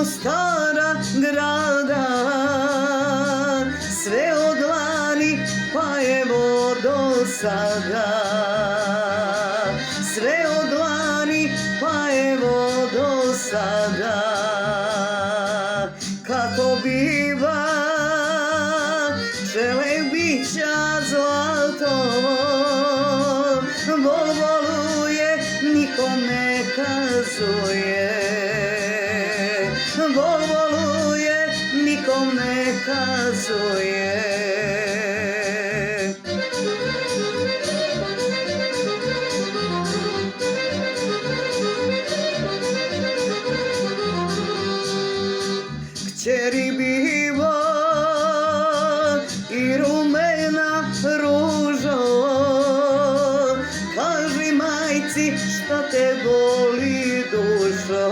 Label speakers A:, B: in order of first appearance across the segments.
A: do stara grada, sve od lani pa evo do sada. Sve od lani pa evo do sada. Kako biva čelebića zlato, vol voluje, nikom ne kazuje. Vol voluje, nikom ne kazuje. Kćeri biva i rumena ružo, kaži majci šta te boli dušo.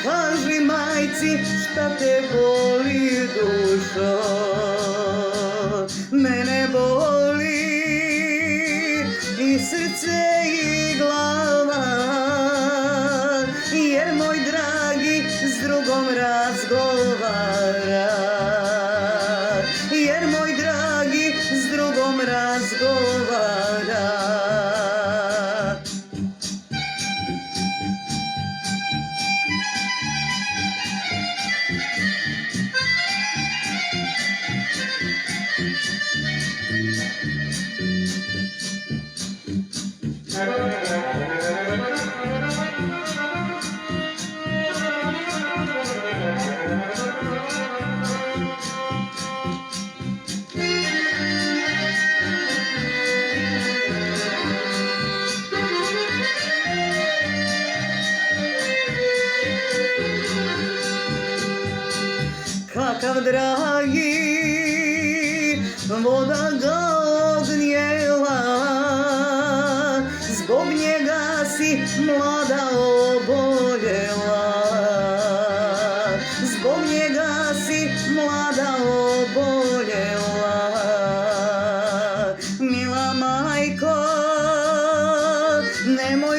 A: Kaži majci šta te boli dušo. Mene boli i srce i glava, jer moj dragi s drugom razgovara. Jer moj dragi s drugom razgovara. Kakav dragi, voda ga ognjela, zbog njega si mlada oboljela. Zbog njega si mlada oboljela. Mila majko, nemoj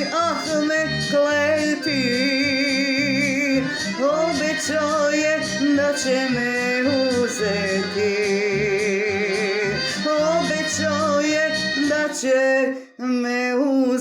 A: me kleti, obećao je da će me uzeti. Obećao je da će me uzeti.